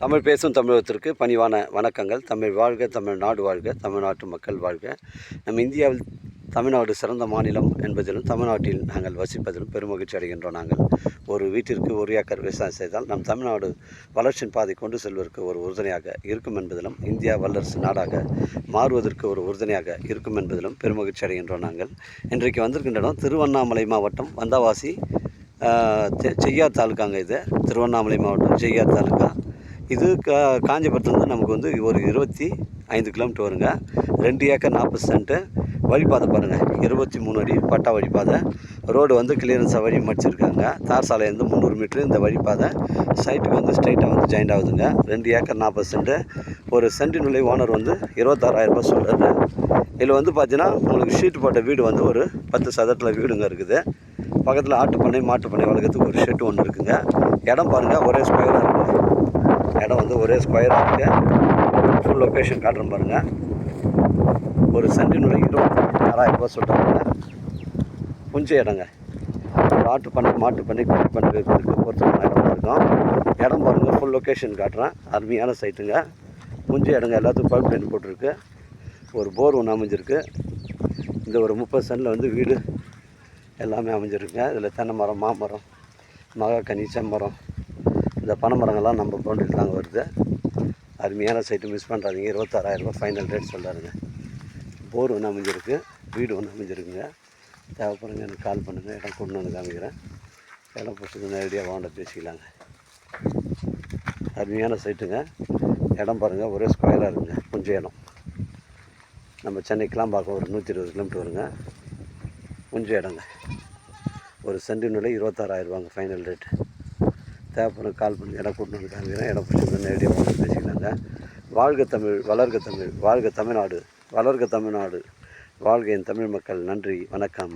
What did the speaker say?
தமிழ் பேசும் தமிழகத்திற்கு பணிவான வணக்கங்கள். தமிழ் வாழ்க, தமிழ்நாடு வாழ்க, தமிழ்நாட்டு மக்கள் வாழ்க. நம் இந்தியாவில் தமிழ்நாடு சிறந்த மாநிலம் என்பதிலும் தமிழ்நாட்டில் நாங்கள் வசிப்பதிலும் பெருமகிழ்ச்சி அடைகின்றோம். நாங்கள் ஒரு வீட்டிற்கு ஒரு ஏக்கர் விவசாயம் செய்தால் நம் தமிழ்நாடு வளர்ச்சியின் பாதை கொண்டு செல்வதற்கு ஒரு உறுதுணையாக இருக்கும் என்பதிலும் இந்தியா வல்லரசு நாடாக மாறுவதற்கு ஒரு உறுதுணையாக இருக்கும் என்பதிலும் பெருமகிழ்ச்சி அடைகின்றோம். நாங்கள் இன்றைக்கு வந்திருக்கின்ற இடம் திருவண்ணாமலை மாவட்டம் வந்தவாசி செய்யார் தாலுக்காங்க. இது திருவண்ணாமலை மாவட்டம் செய்யார் தாலுக்கா. இது காஞ்சிபுரத்துலேருந்து நமக்கு வந்து ஒரு 25 கிலோமீட்டர் வருங்க. 2 ஏக்கர் 40 சென்ட்டு. வழிபாதை பாருங்கள், 23 அடி பட்டா வழிபாதை. ரோடு வந்து கிளியரன்ஸாக வழி மடிச்சிருக்காங்க. தார் சாலையிலேருந்து 300 மீட்ரு இந்த வழிபாதை. சைட்டுக்கு வந்து ஸ்ட்ரைட்டாக வந்து ஜாயிண்ட் ஆகுதுங்க. 2 ஏக்கர் 40 சென்ட்டு. ஒரு சென்டினுடைய ஓனர் வந்து 26,000 சொல்கிறாரு. இதில் வந்து பார்த்தீங்கன்னா உங்களுக்கு ஷீட்டு போட்ட வீடு வந்து ஒரு 10 சதுரத்தில் வீடுங்க இருக்குது. பக்கத்தில் ஆட்டு பண்ணை மாட்டு பண்ணை வளர்க்குறதுக்கு ஒரு ஷெட்டு ஒன்று இருக்குங்க. இடம் பாருங்கள், ஒரே ஸ்கொயராக இருக்குது. இடம் வந்து ஒரே ஸ்கொயராக இருக்குது. ஃபுல் லொக்கேஷன் காட்டுறேன் பாருங்கள். ஒரு சென்டினுடைய 26,000 சொல்கிறாங்க. கொஞ்சம் இடங்க. ஒரு ஆட்டு பண்ணை மாட்டு பண்ணை குட்டி பண்ணை இருக்குது. பொறுத்தமான இடமா இருக்கும். இடம் பாருங்கள், ஃபுல் லொக்கேஷன் காட்டுறேன். அருமையான சைட்டுங்க. கொஞ்சம் இடங்க. எல்லாத்துக்கும் பைப் லைன் போட்டிருக்கு. ஒரு போர் ஒன்று அமைஞ்சிருக்கு. இந்த ஒரு 30 சென்டில் வந்து வீடு எல்லாமே அமைஞ்சிருக்குங்க. இதில் தென்னை மரம், மாமரம், மகாக்கனி, செம்மரம், இந்த பனை மரங்கள்லாம் நம்ம பவுண்டரியில் தாங்க வருது. அருமையான சைட்டு, மிஸ் பண்ணுறாதீங்க. 26,000 ஃபைனல் ரேட் சொல்கிறாருங்க. போர் ஒன்று அமைஞ்சிருக்கு, வீடு ஒன்று அமைஞ்சிருக்குங்க. தேவைப்படுங்க, எனக்கு கால் பண்ணுங்கள். இடம் கொண்டு வந்து காமிக்கிறேன். இடம் பிடிச்சது நேரடியாக வாண்ட பேசிக்கலாங்க. அருமையான சைட்டுங்க. இடம் பாருங்கள், ஒரே ஸ்கொயராக இருக்குங்க. கொஞ்சம் இடம் நம்ம சென்னைக்கெலாம் பார்க்க ஒரு 120 கிலோமீட்டர் வருங்க. கொஞ்சம் இடங்க. ஒரு சென்டினுடைய 26,000 ஃபைனல் ரேட்டு. தேவைப்படும் கால் பண்ணி இடம் கூட்டு வந்து காமிக்கிறேன். இடம் பிடிச்சி நேரடியாக வந்து பேசிக்கலாங்க. வாழ்க தமிழ், வளர்க தமிழ், வாழ்க தமிழ்நாடு, வளர்க தமிழ்நாடு, வாழ்க என் தமிழ் மக்கள். நன்றி, வணக்கம்.